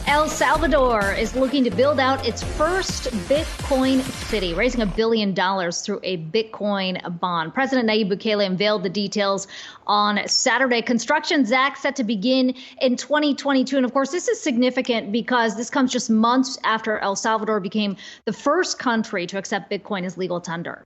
El Salvador is looking to build out its first Bitcoin city, raising $1 billion through a Bitcoin bond. President Nayib Bukele unveiled the details on Saturday. Construction, Zack, set to begin in 2022. And of course, this is significant because this comes just months after El Salvador became the first country to accept Bitcoin as legal tender.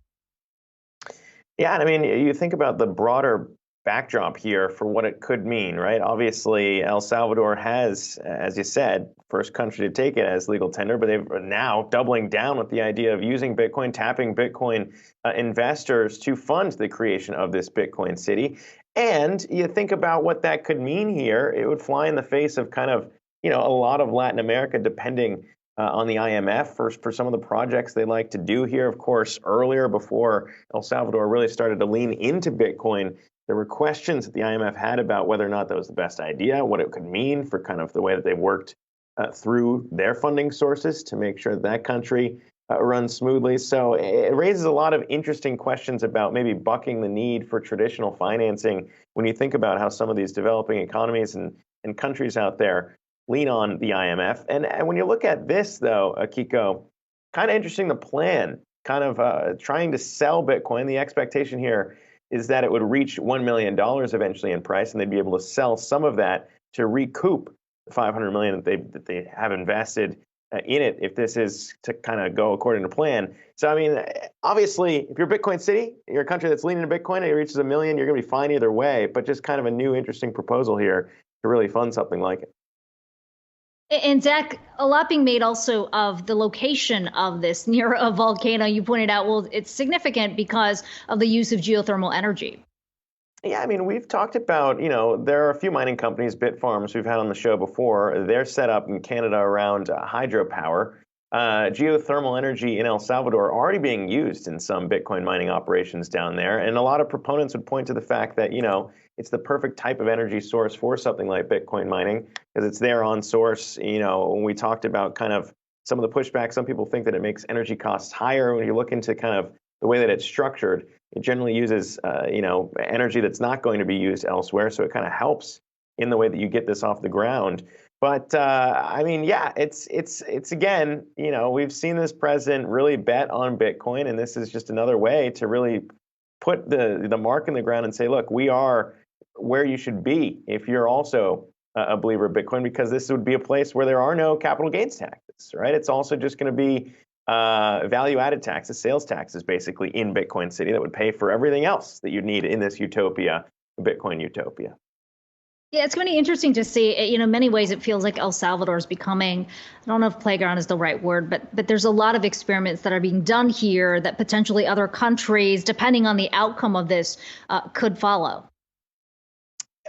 Yeah, and I mean, you think about the broader backdrop here for what it could mean, right? Obviously, El Salvador has, as you said, first country to take it as legal tender, but they've now doubling down with the idea of using Bitcoin, tapping Bitcoin investors to fund the creation of this Bitcoin city. And you think about what that could mean here, it would fly in the face of kind of, a lot of Latin America depending on the IMF for some of the projects they like to do here. Of course, earlier, before El Salvador really started to lean into Bitcoin, there were questions that the IMF had about whether or not that was the best idea, what it could mean for kind of the way that they worked through their funding sources to make sure that country runs smoothly. So it raises a lot of interesting questions about maybe bucking the need for traditional financing when you think about how some of these developing economies and countries out there lean on the IMF. And when you look at this, though, Akiko, kind of interesting, the plan, kind of trying to sell Bitcoin. The expectation here is that it would reach $1 million eventually in price, and they'd be able to sell some of that to recoup the $500 million that they have invested in it, if this is to kind of go according to plan. So, I mean, obviously, if you're Bitcoin City, you're a country that's leaning into Bitcoin, and it reaches $1 million, you're going to be fine either way, but just kind of a new, interesting proposal here to really fund something like it. And Zack, a lot being made also of the location of this near a volcano. You pointed out, well, it's significant because of the use of geothermal energy. Yeah, I mean, we've talked about, there are a few mining companies, Bitfarms, we've had on the show before. They're set up in Canada around hydropower. Geothermal energy in El Salvador already being used in some Bitcoin mining operations down there. And a lot of proponents would point to the fact that, it's the perfect type of energy source for something like Bitcoin mining because it's there on source. When we talked about kind of some of the pushback, some people think that it makes energy costs higher. When you look into kind of the way that it's structured, it generally uses, energy that's not going to be used elsewhere. So it kind of helps in the way that you get this off the ground. But I mean, yeah, it's again, we've seen this president really bet on Bitcoin, and this is just another way to really put the mark in the ground and say, look, we are where you should be if you're also a believer of Bitcoin, because this would be a place where there are no capital gains taxes, right? It's also just going to be value-added taxes, sales taxes, basically in Bitcoin City that would pay for everything else that you'd need in this utopia, Bitcoin utopia. Yeah, it's going to be interesting to see. In many ways, it feels like El Salvador is becoming, I don't know if playground is the right word, but there's a lot of experiments that are being done here that potentially other countries, depending on the outcome of this, could follow.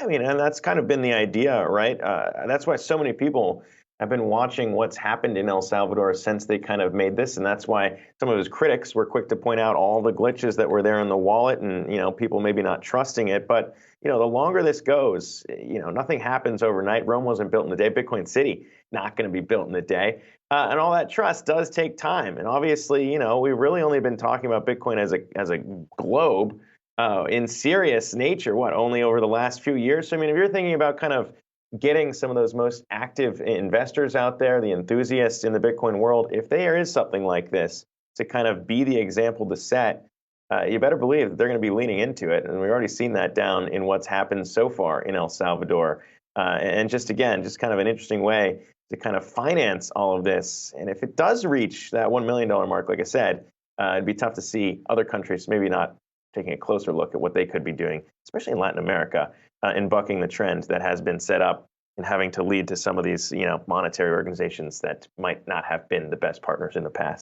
I mean, and that's kind of been the idea, right? That's why so many people have been watching what's happened in El Salvador since they kind of made this. And that's why some of his critics were quick to point out all the glitches that were there in the wallet and, people maybe not trusting it. But, the longer this goes, nothing happens overnight. Rome wasn't built in a day. Bitcoin City, not going to be built in a day. And all that trust does take time. And obviously, we've really only been talking about Bitcoin as a globe in serious nature, only over the last few years. So, I mean, if you're thinking about kind of getting some of those most active investors out there, the enthusiasts in the Bitcoin world, if there is something like this to kind of be the example to set, you better believe that they're going to be leaning into it. And we've already seen that down in what's happened so far in El Salvador. And just kind of an interesting way to kind of finance all of this. And if it does reach that $1 million mark, like I said, it'd be tough to see other countries maybe not taking a closer look at what they could be doing, especially in Latin America, in bucking the trend that has been set up and having to lead to some of these, monetary organizations that might not have been the best partners in the past.